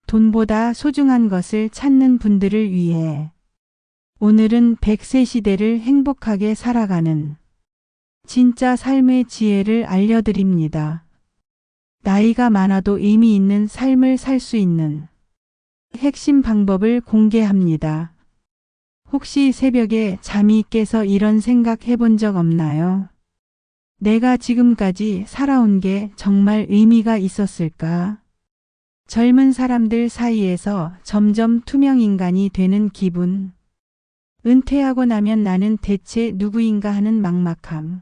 돈보다 소중한 것을 찾는 분들을 위해 오늘은 100세 시대를 행복하게 살아가는 진짜 삶의 지혜를 알려드립니다. 나이가 많아도 의미 있는 삶을 살 수 있는 핵심 방법을 공개합니다. 혹시 새벽에 잠이 깨서 이런 생각 해본 적 없나요? 내가 지금까지 살아온 게 정말 의미가 있었을까? 젊은 사람들 사이에서 점점 투명 인간이 되는 기분. 은퇴하고 나면 나는 대체 누구인가 하는 막막함.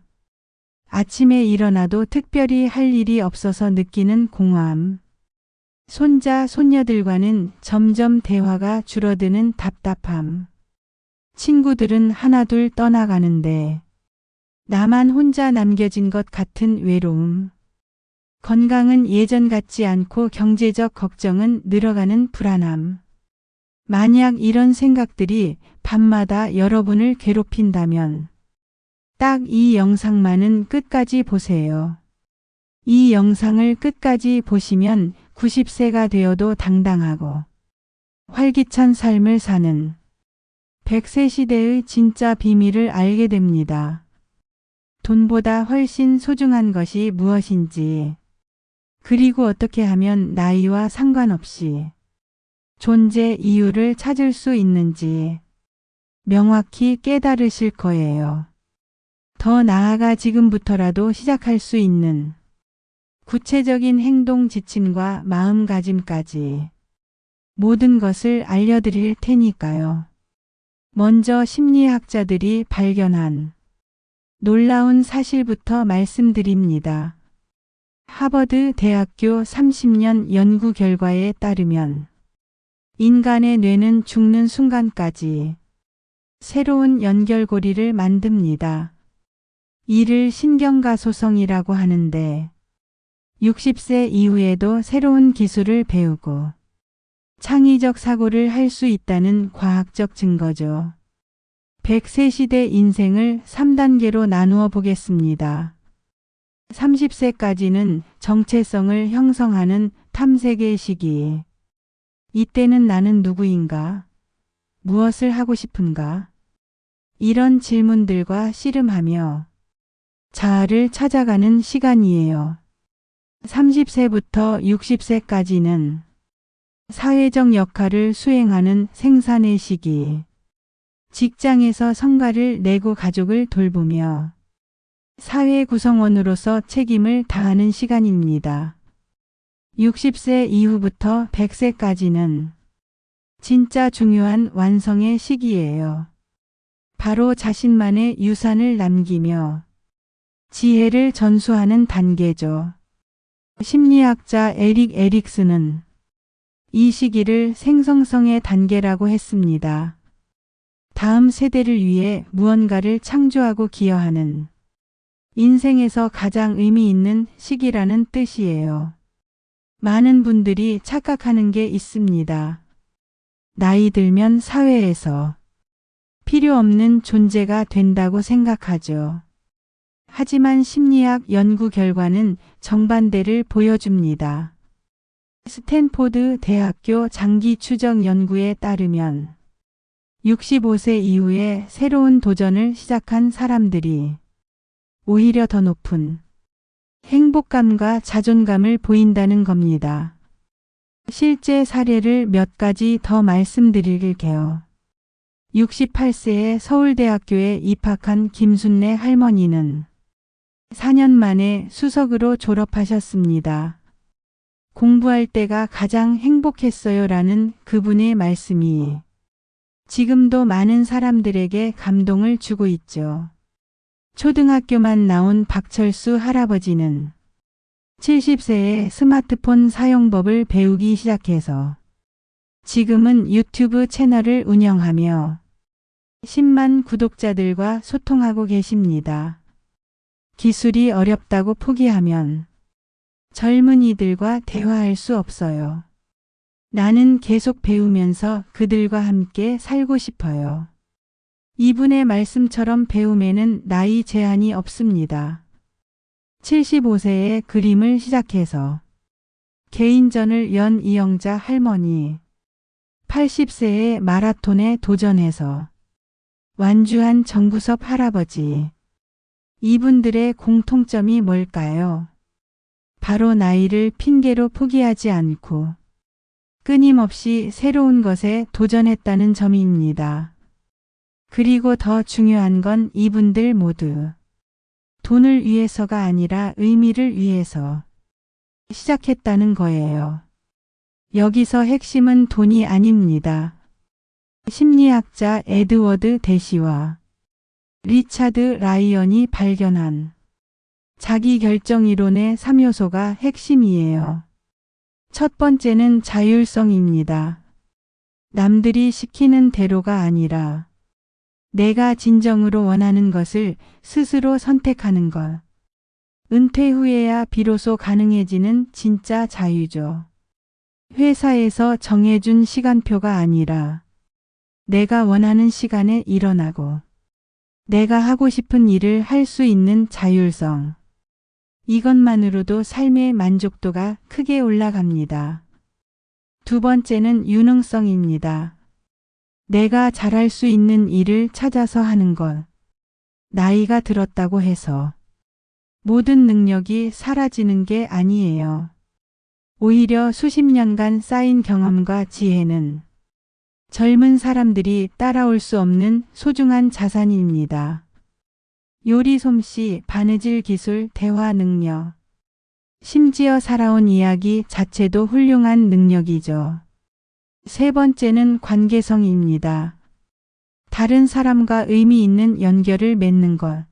아침에 일어나도 특별히 할 일이 없어서 느끼는 공허함. 손자, 손녀들과는 점점 대화가 줄어드는 답답함. 친구들은 하나둘 떠나가는데 나만 혼자 남겨진 것 같은 외로움. 건강은 예전 같지 않고 경제적 걱정은 늘어가는 불안함. 만약 이런 생각들이 밤마다 여러분을 괴롭힌다면 딱 이 영상만은 끝까지 보세요. 이 영상을 끝까지 보시면 90세가 되어도 당당하고 활기찬 삶을 사는 100세 시대의 진짜 비밀을 알게 됩니다. 돈보다 훨씬 소중한 것이 무엇인지, 그리고 어떻게 하면 나이와 상관없이 존재 이유를 찾을 수 있는지 명확히 깨달으실 거예요. 더 나아가 지금부터라도 시작할 수 있는 구체적인 행동 지침과 마음가짐까지 모든 것을 알려드릴 테니까요. 먼저 심리학자들이 발견한 놀라운 사실부터 말씀드립니다. 하버드 대학교 30년 연구 결과에 따르면 인간의 뇌는 죽는 순간까지 새로운 연결고리를 만듭니다. 이를 신경가소성이라고 하는데 60세 이후에도 새로운 기술을 배우고 창의적 사고를 할 수 있다는 과학적 증거죠. 100세 시대 인생을 3단계로 나누어 보겠습니다. 30세까지는 정체성을 형성하는 탐색의 시기. 이때는 나는 누구인가? 무엇을 하고 싶은가? 이런 질문들과 씨름하며 자아를 찾아가는 시간이에요. 30세부터 60세까지는 사회적 역할을 수행하는 생산의 시기. 직장에서 성과를 내고 가족을 돌보며 사회 구성원으로서 책임을 다하는 시간입니다. 60세 이후부터 100세까지는 진짜 중요한 완성의 시기예요. 바로 자신만의 유산을 남기며 지혜를 전수하는 단계죠. 심리학자 에릭 에릭슨은 이 시기를 생성성의 단계라고 했습니다. 다음 세대를 위해 무언가를 창조하고 기여하는 인생에서 가장 의미 있는 시기라는 뜻이에요. 많은 분들이 착각하는 게 있습니다. 나이 들면 사회에서 필요 없는 존재가 된다고 생각하죠. 하지만 심리학 연구 결과는 정반대를 보여줍니다. 스탠포드 대학교 장기 추적 연구에 따르면 65세 이후에 새로운 도전을 시작한 사람들이 오히려 더 높은 행복감과 자존감을 보인다는 겁니다. 실제 사례를 몇 가지 더 말씀드릴게요. 68세에 서울대학교에 입학한 김순례 할머니는 4년 만에 수석으로 졸업하셨습니다. 공부할 때가 가장 행복했어요 라는 그분의 말씀이 지금도 많은 사람들에게 감동을 주고 있죠. 초등학교만 나온 박철수 할아버지는 70세에 스마트폰 사용법을 배우기 시작해서 지금은 유튜브 채널을 운영하며 10만 구독자들과 소통하고 계십니다. 기술이 어렵다고 포기하면 젊은이들과 대화할 수 없어요. 나는 계속 배우면서 그들과 함께 살고 싶어요. 이분의 말씀처럼 배움에는 나이 제한이 없습니다. 75세에 그림을 시작해서 개인전을 연 이영자 할머니. 80세의 마라톤에 도전해서 완주한 정구섭 할아버지. 이분들의 공통점이 뭘까요? 바로 나이를 핑계로 포기하지 않고 끊임없이 새로운 것에 도전했다는 점입니다. 그리고 더 중요한 건 이분들 모두 돈을 위해서가 아니라 의미를 위해서 시작했다는 거예요. 여기서 핵심은 돈이 아닙니다. 심리학자 에드워드 대시와 리차드 라이언이 발견한 자기결정이론의 3요소가 핵심이에요. 첫 번째는 자율성입니다. 남들이 시키는 대로가 아니라 내가 진정으로 원하는 것을 스스로 선택하는 것. 은퇴 후에야 비로소 가능해지는 진짜 자유죠. 회사에서 정해준 시간표가 아니라 내가 원하는 시간에 일어나고 내가 하고 싶은 일을 할 수 있는 자율성. 이것만으로도 삶의 만족도가 크게 올라갑니다. 두 번째는 유능성입니다. 내가 잘할 수 있는 일을 찾아서 하는 것. 나이가 들었다고 해서 모든 능력이 사라지는 게 아니에요. 오히려 수십 년간 쌓인 경험과 지혜는 젊은 사람들이 따라올 수 없는 소중한 자산입니다. 요리 솜씨, 바느질 기술, 대화 능력. 심지어 살아온 이야기 자체도 훌륭한 능력이죠. 세 번째는 관계성입니다. 다른 사람과 의미 있는 연결을 맺는 것.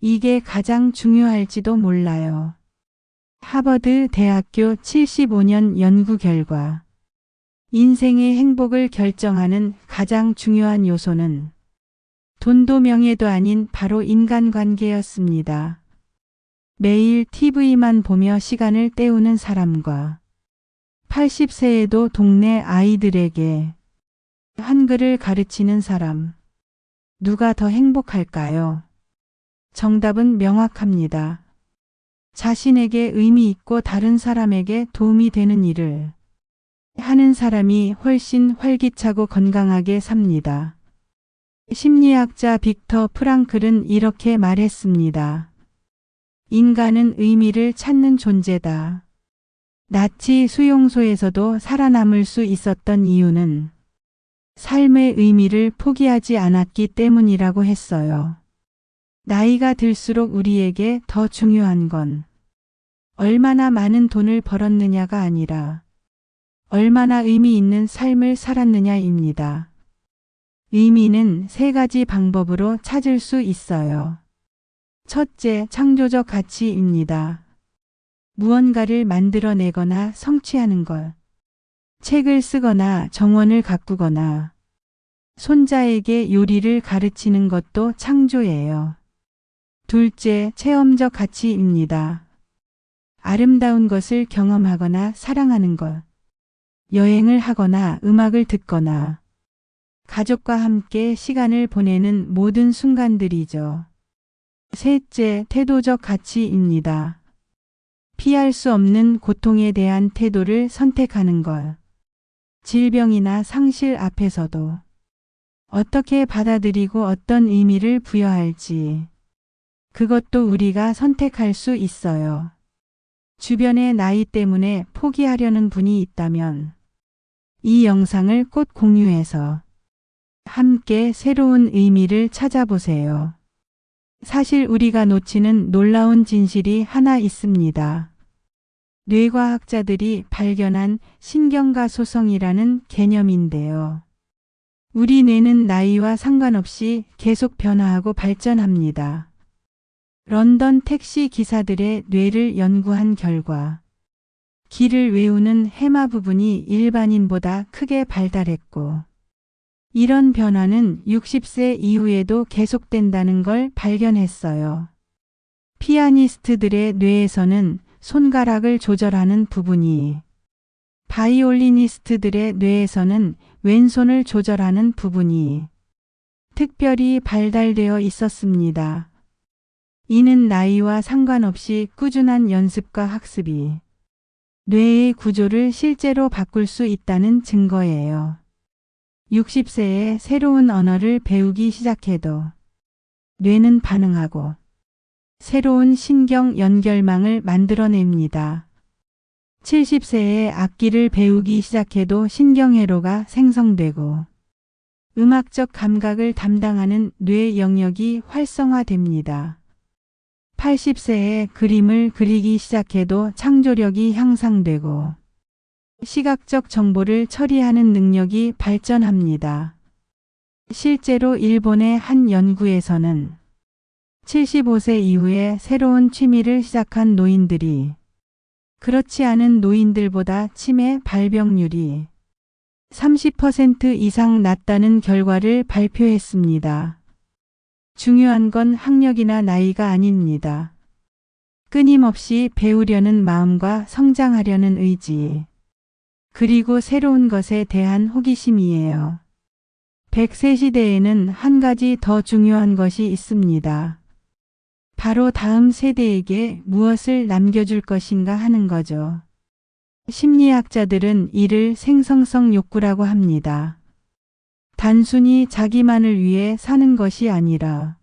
이게 가장 중요할지도 몰라요. 하버드 대학교 75년 연구 결과 인생의 행복을 결정하는 가장 중요한 요소는 돈도 명예도 아닌 바로 인간관계였습니다. 매일 TV만 보며 시간을 때우는 사람과 80세에도 동네 아이들에게 한글을 가르치는 사람. 누가 더 행복할까요? 정답은 명확합니다. 자신에게 의미 있고 다른 사람에게 도움이 되는 일을 하는 사람이 훨씬 활기차고 건강하게 삽니다. 심리학자 빅터 프랑클은 이렇게 말했습니다. 인간은 의미를 찾는 존재다. 나치 수용소에서도 살아남을 수 있었던 이유는 삶의 의미를 포기하지 않았기 때문이라고 했어요. 나이가 들수록 우리에게 더 중요한 건 얼마나 많은 돈을 벌었느냐가 아니라 얼마나 의미 있는 삶을 살았느냐입니다. 의미는 세 가지 방법으로 찾을 수 있어요. 첫째, 창조적 가치입니다. 무언가를 만들어내거나 성취하는 것. 책을 쓰거나 정원을 가꾸거나 손자에게 요리를 가르치는 것도 창조예요. 둘째, 체험적 가치입니다. 아름다운 것을 경험하거나 사랑하는 것. 여행을 하거나 음악을 듣거나 가족과 함께 시간을 보내는 모든 순간들이죠. 셋째, 태도적 가치입니다. 피할 수 없는 고통에 대한 태도를 선택하는 것. 질병이나 상실 앞에서도 어떻게 받아들이고 어떤 의미를 부여할지 그것도 우리가 선택할 수 있어요. 주변의 나이 때문에 포기하려는 분이 있다면 이 영상을 꼭 공유해서 함께 새로운 의미를 찾아보세요. 사실 우리가 놓치는 놀라운 진실이 하나 있습니다. 뇌과학자들이 발견한 신경가소성이라는 개념인데요. 우리 뇌는 나이와 상관없이 계속 변화하고 발전합니다. 런던 택시 기사들의 뇌를 연구한 결과 길을 외우는 해마 부분이 일반인보다 크게 발달했고 이런 변화는 60세 이후에도 계속된다는 걸 발견했어요. 피아니스트들의 뇌에서는 손가락을 조절하는 부분이, 바이올리니스트들의 뇌에서는 왼손을 조절하는 부분이 특별히 발달되어 있었습니다. 이는 나이와 상관없이 꾸준한 연습과 학습이 뇌의 구조를 실제로 바꿀 수 있다는 증거예요. 60세에 새로운 언어를 배우기 시작해도 뇌는 반응하고 새로운 신경 연결망을 만들어냅니다. 70세에 악기를 배우기 시작해도 신경회로가 생성되고 음악적 감각을 담당하는 뇌 영역이 활성화됩니다. 80세에 그림을 그리기 시작해도 창조력이 향상되고 시각적 정보를 처리하는 능력이 발전합니다. 실제로 일본의 한 연구에서는 75세 이후에 새로운 취미를 시작한 노인들이 그렇지 않은 노인들보다 치매 발병률이 30% 이상 낮다는 결과를 발표했습니다. 중요한 건 학력이나 나이가 아닙니다. 끊임없이 배우려는 마음과 성장하려는 의지, 그리고 새로운 것에 대한 호기심이에요. 100세 시대에는 한 가지 더 중요한 것이 있습니다. 바로 다음 세대에게 무엇을 남겨줄 것인가 하는 거죠. 심리학자들은 이를 생성성 욕구라고 합니다. 단순히 자기만을 위해 사는 것이 아니라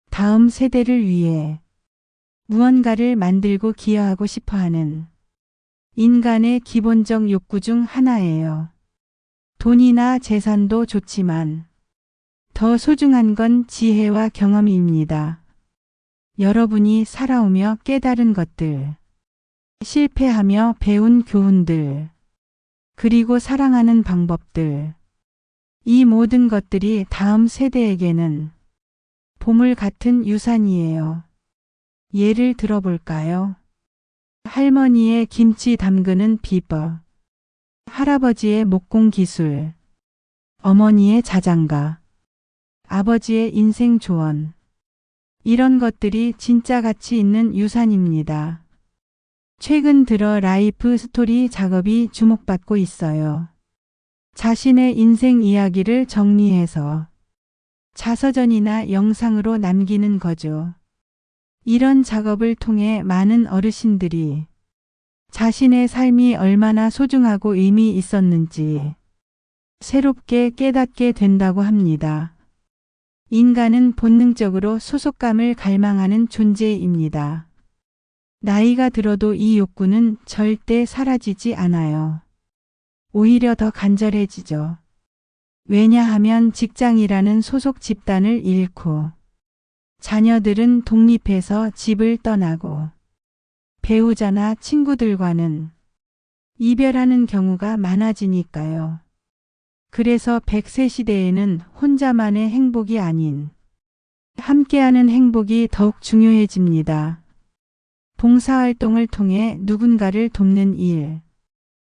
다음 세대를 위해 무언가를 만들고 기여하고 싶어하는 인간의 기본적 욕구 중 하나예요. 돈이나 재산도 좋지만 더 소중한 건 지혜와 경험입니다. 여러분이 살아오며 깨달은 것들, 실패하며 배운 교훈들, 그리고 사랑하는 방법들, 이 모든 것들이 다음 세대에게는 보물 같은 유산이에요. 예를 들어볼까요? 할머니의 김치 담그는 비법, 할아버지의 목공 기술, 어머니의 자장가, 아버지의 인생 조언. 이런 것들이 진짜 가치 있는 유산입니다. 최근 들어 라이프 스토리 작업이 주목받고 있어요. 자신의 인생 이야기를 정리해서 자서전이나 영상으로 남기는 거죠. 이런 작업을 통해 많은 어르신들이 자신의 삶이 얼마나 소중하고 의미 있었는지 새롭게 깨닫게 된다고 합니다. 인간은 본능적으로 소속감을 갈망하는 존재입니다. 나이가 들어도 이 욕구는 절대 사라지지 않아요. 오히려 더 간절해지죠. 왜냐하면 직장이라는 소속 집단을 잃고 자녀들은 독립해서 집을 떠나고 배우자나 친구들과는 이별하는 경우가 많아지니까요. 그래서 100세 시대에는 혼자만의 행복이 아닌 함께하는 행복이 더욱 중요해집니다. 봉사활동을 통해 누군가를 돕는 일.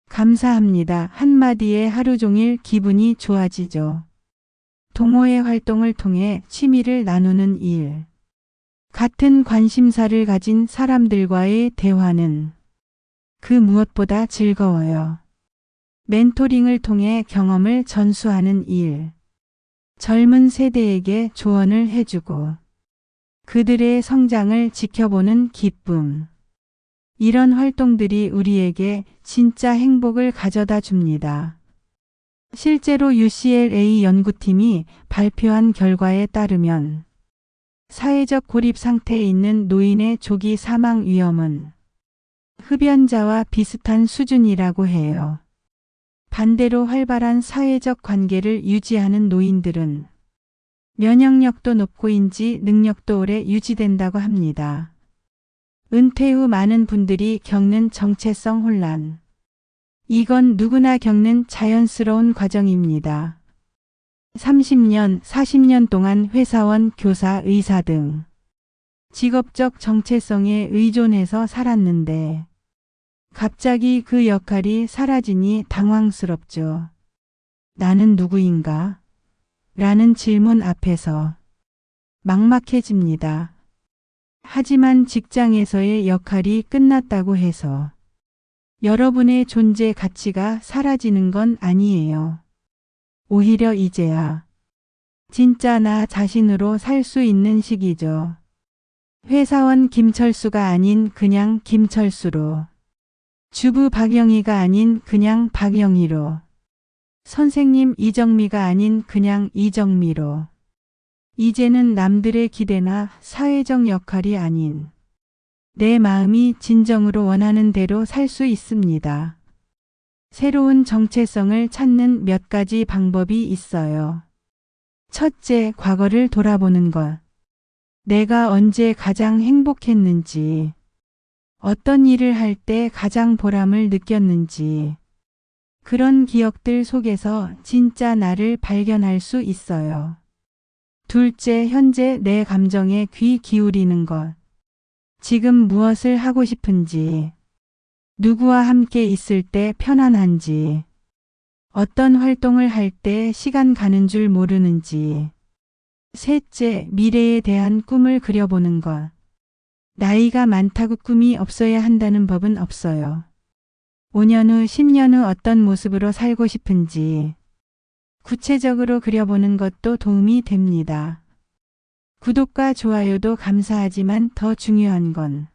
감사합니다. 한마디에 하루 종일 기분이 좋아지죠. 동호회 활동을 통해 취미를 나누는 일. 같은 관심사를 가진 사람들과의 대화는 그 무엇보다 즐거워요. 멘토링을 통해 경험을 전수하는 일. 젊은 세대에게 조언을 해주고 그들의 성장을 지켜보는 기쁨. 이런 활동들이 우리에게 진짜 행복을 가져다 줍니다. 실제로 UCLA 연구팀이 발표한 결과에 따르면 사회적 고립 상태에 있는 노인의 조기 사망 위험은 흡연자와 비슷한 수준이라고 해요. 반대로 활발한 사회적 관계를 유지하는 노인들은 면역력도 높고 인지 능력도 오래 유지된다고 합니다. 은퇴 후 많은 분들이 겪는 정체성 혼란. 이건 누구나 겪는 자연스러운 과정입니다. 30년, 40년 동안 회사원, 교사, 의사 등 직업적 정체성에 의존해서 살았는데 갑자기 그 역할이 사라지니 당황스럽죠. 나는 누구인가? 라는 질문 앞에서 막막해집니다. 하지만 직장에서의 역할이 끝났다고 해서 여러분의 존재 가치가 사라지는 건 아니에요. 오히려 이제야 진짜 나 자신으로 살 수 있는 시기죠. 회사원 김철수가 아닌 그냥 김철수로 주부 박영희가 아닌 그냥 박영희로. 선생님 이정미가 아닌 그냥 이정미로. 이제는 남들의 기대나 사회적 역할이 아닌 내 마음이 진정으로 원하는 대로 살 수 있습니다. 새로운 정체성을 찾는 몇 가지 방법이 있어요. 첫째, 과거를 돌아보는 것. 내가 언제 가장 행복했는지, 어떤 일을 할 때 가장 보람을 느꼈는지, 그런 기억들 속에서 진짜 나를 발견할 수 있어요. 둘째, 현재 내 감정에 귀 기울이는 것. 지금 무엇을 하고 싶은지, 누구와 함께 있을 때 편안한지, 어떤 활동을 할 때 시간 가는 줄 모르는지. 셋째, 미래에 대한 꿈을 그려보는 것. 나이가 많다고 꿈이 없어야 한다는 법은 없어요. 5년 후, 10년 후 어떤 모습으로 살고 싶은지 구체적으로 그려보는 것도 도움이 됩니다. 구독과 좋아요도 감사하지만 더 중요한 건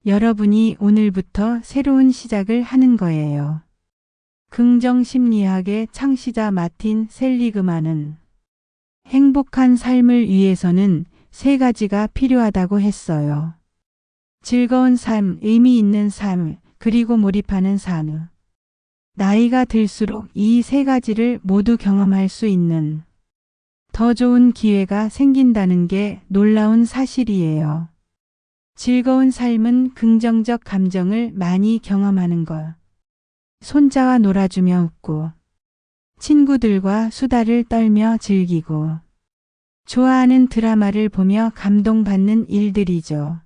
여러분이 오늘부터 새로운 시작을 하는 거예요. 긍정심리학의 창시자 마틴 셀리그만은 행복한 삶을 위해서는 세 가지가 필요하다고 했어요. 즐거운 삶, 의미 있는 삶, 그리고 몰입하는 삶. 나이가 들수록 이 세 가지를 모두 경험할 수 있는 더 좋은 기회가 생긴다는 게 놀라운 사실이에요. 즐거운 삶은 긍정적 감정을 많이 경험하는 것. 손자와 놀아주며 웃고, 친구들과 수다를 떨며 즐기고, 좋아하는 드라마를 보며 감동받는 일들이죠.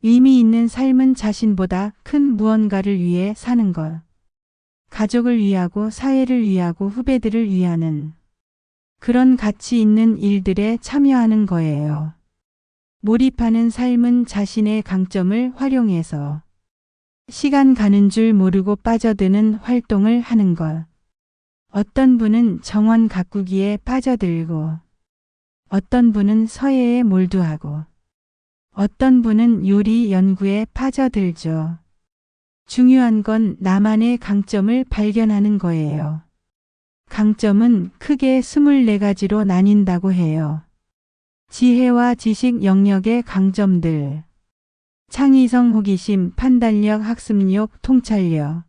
의미 있는 삶은 자신보다 큰 무언가를 위해 사는 것. 가족을 위하고 사회를 위하고 후배들을 위하는 그런 가치 있는 일들에 참여하는 거예요. 몰입하는 삶은 자신의 강점을 활용해서 시간 가는 줄 모르고 빠져드는 활동을 하는 것. 어떤 분은 정원 가꾸기에 빠져들고, 어떤 분은 서예에 몰두하고, 어떤 분은 요리 연구에 빠져들죠. 중요한 건 나만의 강점을 발견하는 거예요. 강점은 크게 24가지로 나뉜다고 해요. 지혜와 지식 영역의 강점들. 창의성, 호기심, 판단력, 학습력, 통찰력.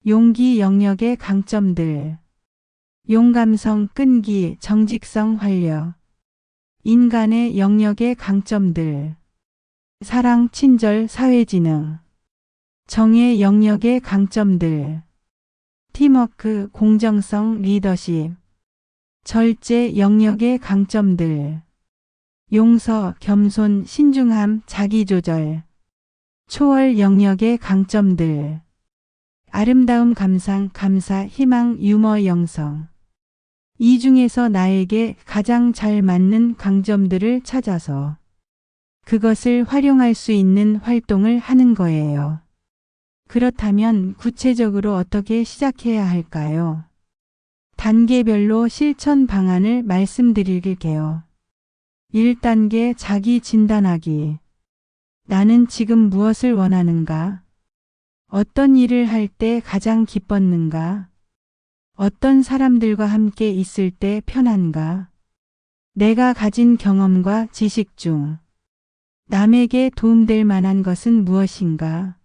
용기 영역의 강점들. 용감성, 끈기, 정직성, 활력. 인간의 영역의 강점들. 사랑, 친절, 사회지능. 정의 영역의 강점들. 팀워크, 공정성, 리더십. 절제 영역의 강점들. 용서, 겸손, 신중함, 자기조절. 초월 영역의 강점들. 아름다움, 감상, 감사, 희망, 유머, 영성. 이 중에서 나에게 가장 잘 맞는 강점들을 찾아서 그것을 활용할 수 있는 활동을 하는 거예요. 그렇다면 구체적으로 어떻게 시작해야 할까요? 단계별로 실천 방안을 말씀드릴게요. 1단계 자기 진단하기. 나는 지금 무엇을 원하는가? 어떤 일을 할 때 가장 기뻤는가? 어떤 사람들과 함께 있을 때 편한가? 내가 가진 경험과 지식 중 남에게 도움될 만한 것은 무엇인가?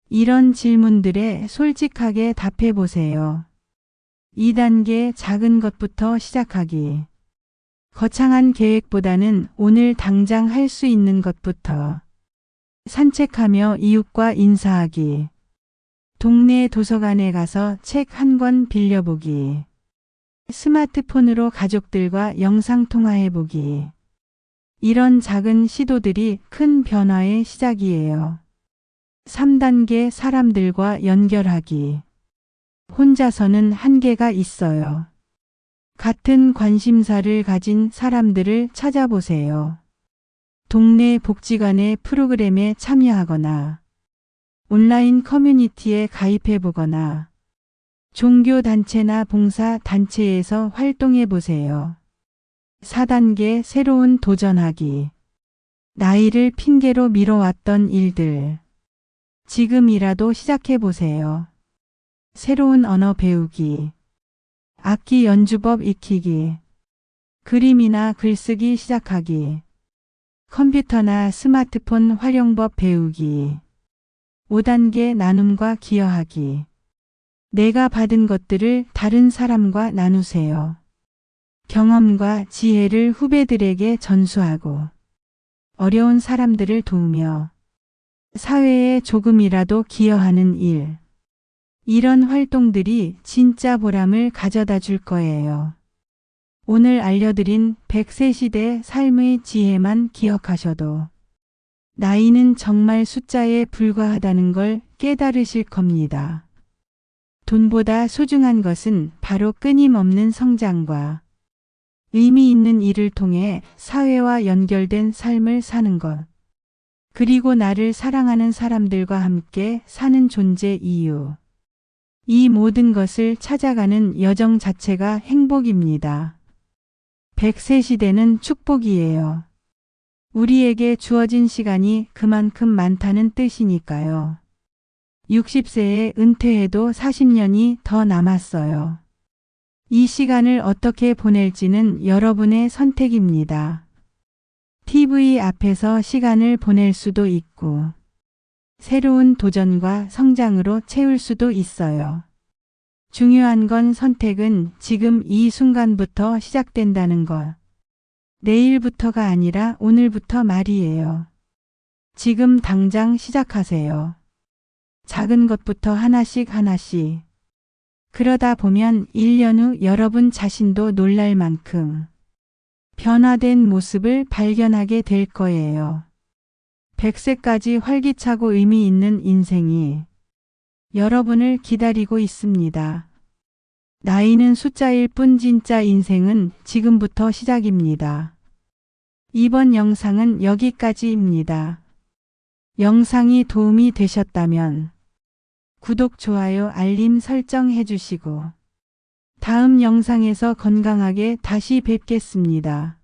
이런 질문들에 솔직하게 답해 보세요. 2단계 작은 것부터 시작하기. 거창한 계획보다는 오늘 당장 할 수 있는 것부터. 산책하며 이웃과 인사하기. 동네 도서관에 가서 책 한 권 빌려보기. 스마트폰으로 가족들과 영상통화해보기. 이런 작은 시도들이 큰 변화의 시작이에요. 3단계 사람들과 연결하기. 혼자서는 한계가 있어요. 같은 관심사를 가진 사람들을 찾아보세요. 동네 복지관의 프로그램에 참여하거나 온라인 커뮤니티에 가입해보거나 종교단체나 봉사단체에서 활동해보세요. 4단계 새로운 도전하기. 나이를 핑계로 미뤄왔던 일들. 지금이라도 시작해 보세요. 새로운 언어 배우기, 악기 연주법 익히기, 그림이나 글쓰기 시작하기, 컴퓨터나 스마트폰 활용법 배우기, 5단계 나눔과 기여하기. 내가 받은 것들을 다른 사람과 나누세요. 경험과 지혜를 후배들에게 전수하고 어려운 사람들을 도우며 사회에 조금이라도 기여하는 일. 이런 활동들이 진짜 보람을 가져다 줄 거예요. 오늘 알려드린 100세 시대 삶의 지혜만 기억하셔도 나이는 정말 숫자에 불과하다는 걸 깨달으실 겁니다. 돈보다 소중한 것은 바로 끊임없는 성장과 의미 있는 일을 통해 사회와 연결된 삶을 사는 것. 그리고 나를 사랑하는 사람들과 함께 사는 존재 이유. 이 모든 것을 찾아가는 여정 자체가 행복입니다. 100세 시대는 축복이에요. 우리에게 주어진 시간이 그만큼 많다는 뜻이니까요. 60세에 은퇴해도 40년이 더 남았어요. 이 시간을 어떻게 보낼지는 여러분의 선택입니다. TV 앞에서 시간을 보낼 수도 있고, 새로운 도전과 성장으로 채울 수도 있어요. 중요한 건 선택은 지금 이 순간부터 시작된다는 것. 내일부터가 아니라 오늘부터 말이에요. 지금 당장 시작하세요. 작은 것부터 하나씩 하나씩. 그러다 보면 1년 후 여러분 자신도 놀랄 만큼 변화된 모습을 발견하게 될 거예요. 100세까지 활기차고 의미 있는 인생이 여러분을 기다리고 있습니다. 나이는 숫자일 뿐 진짜 인생은 지금부터 시작입니다. 이번 영상은 여기까지입니다. 영상이 도움이 되셨다면 구독, 좋아요, 알림 설정 해주시고 다음 영상에서 건강하게 다시 뵙겠습니다.